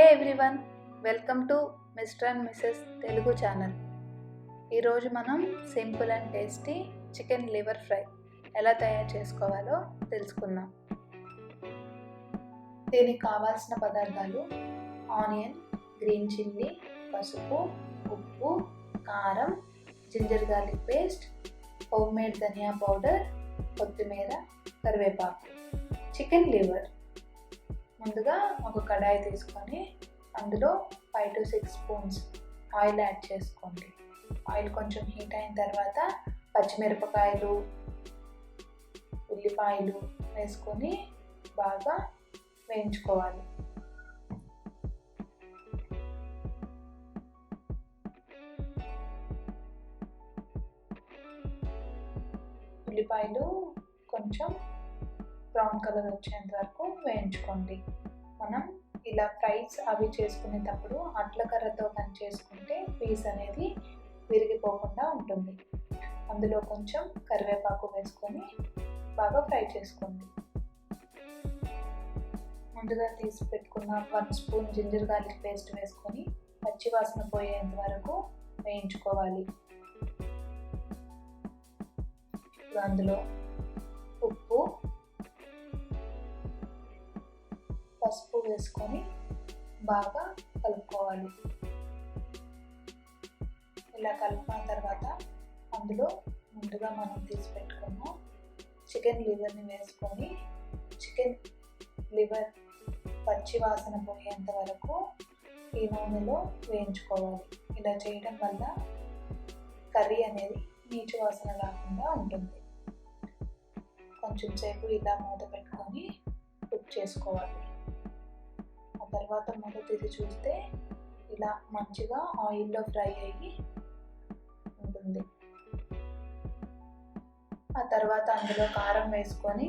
Hey everyone, welcome to mister and Mrs Telugu channel. ఈరోజు మనం simple and tasty chicken liver fry ఎలా తయారు చేసుకోవాలో తెలుసుకుందాం. దీనికి కావాల్సిన పదార్థాలు: ఆనియన్, గ్రీన్ చిల్లీ, పసుపు, ఉప్పు, కారం, ginger garlic paste, home made ధనియా పౌడర్, కొత్తిమీర, కరివేపాకు. చికెన్ లివర్ ముందుగా ఒక కడాయి తీసుకొని అందులో 5 to 6 స్పూన్స్ ఆయిల్ యాడ్ చేసుకోండి. ఆయిల్ కొంచెం హీట్ అయిన తర్వాత పచ్చిమిరపకాయలు, ఉల్లిపాయలు వేసుకొని బాగా వేయించుకోవాలి. ఉల్లిపాయలు కొంచెం బ్రౌన్ కలర్ వచ్చేంత వరకు వేయించుకోండి. మనం ఇలా ఫ్రైస్ అవి చేసుకునేటప్పుడు అట్ల కర్రతో పని చేసుకుంటే పీస్ అనేది విరిగిపోకుండా ఉంటుంది. అందులో కొంచెం కరివేపాకు వేసుకొని బాగా ఫ్రై చేసుకోండి. ముందుగా తీసి పెట్టుకున్న 1 స్పూన్ జింజర్ గార్లిక్ పేస్ట్ వేసుకొని పచ్చి వాసన పోయేంత వరకు వేయించుకోవాలి. ఇప్పుడు అందులో ఉప్పు, పసుపు వేసుకొని బాగా కలుపుకోవాలి. ఇలా కలిపిన తర్వాత అందులో ముందుగా మనం తీసి పెట్టుకున్న చికెన్ లివర్ని వేసుకొని చికెన్ లివర్ పచ్చి వాసన పోయేంత వరకు ఈ నూనెలో వేయించుకోవాలి. ఇలా చేయడం వల్ల కర్రీ అనేది నీచు వాసన రాకుండా ఉంటుంది. కొంచెం సేపు ఇలా మూత పెట్టుకొని కుక్ చేసుకోవాలి. ఆ తర్వాత మూత తీసి చూస్తే ఇలా మంచిగా ఆయిల్లో ఫ్రై అయ్యి ఉంటుంది. ఆ తర్వాత అందులో కారం వేసుకొని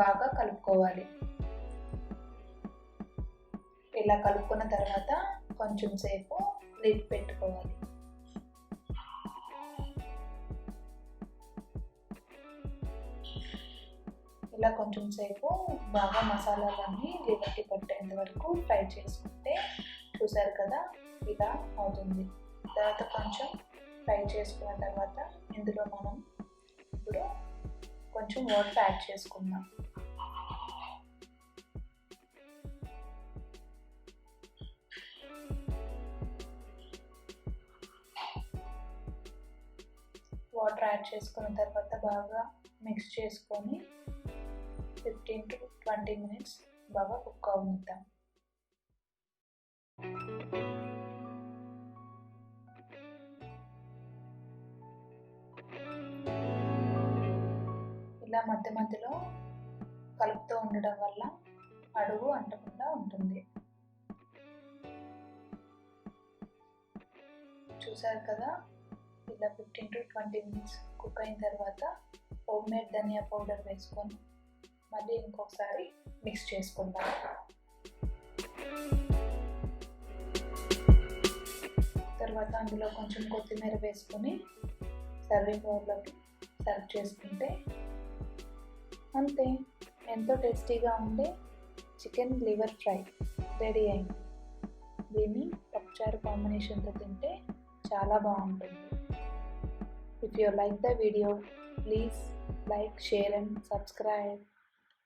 బాగా కలుపుకోవాలి. ఇలా కలుపుకున్న తర్వాత కొంచెం సేపు లిడ్ పెట్టుకోవాలి. ఇలా కొంచెం సేపు బాగా మసాలాలన్నీ లివర్కి పట్టేంత వరకు ఫ్రై చేసుకుంటే చూసారు కదా ఇలా అవుతుంది. తర్వాత కొంచెం ఫ్రై చేసుకున్న తర్వాత ఇందులో మనం ఇప్పుడు కొంచెం వాటర్ యాడ్ చేసుకుందాం. వాటర్ యాడ్ చేసుకున్న తర్వాత బాగా మిక్స్ చేసుకొని 15 to 20 minutes బాగా కుక్ అవుతాం. ఇలా మధ్య మధ్యలో కలుపుతూ ఉండడం వల్ల అడుగు అంటకుండా ఉంటుంది. చూసారు కదా ఇలా 15 to 20 minutes కుక్ అయిన తర్వాత హోమ్ మేడ్ ధనియా పౌడర్ వేసుకొని మళ్ళీ ఇంకొకసారి మిక్స్ చేసుకుందాం. తర్వాత అందులో కొంచెం కొత్తిమీర వేసుకొని సర్వింగ్ బౌల్లోకి సర్వ్ చేసుకుంటే అంతే, ఎంతో టేస్టీగా ఉండే చికెన్ లివర్ ఫ్రై రెడీ అయింది. దీన్ని పప్పుచారు కాంబినేషన్తో తింటే చాలా బాగుంటుంది. If you like the video, please like, share and subscribe.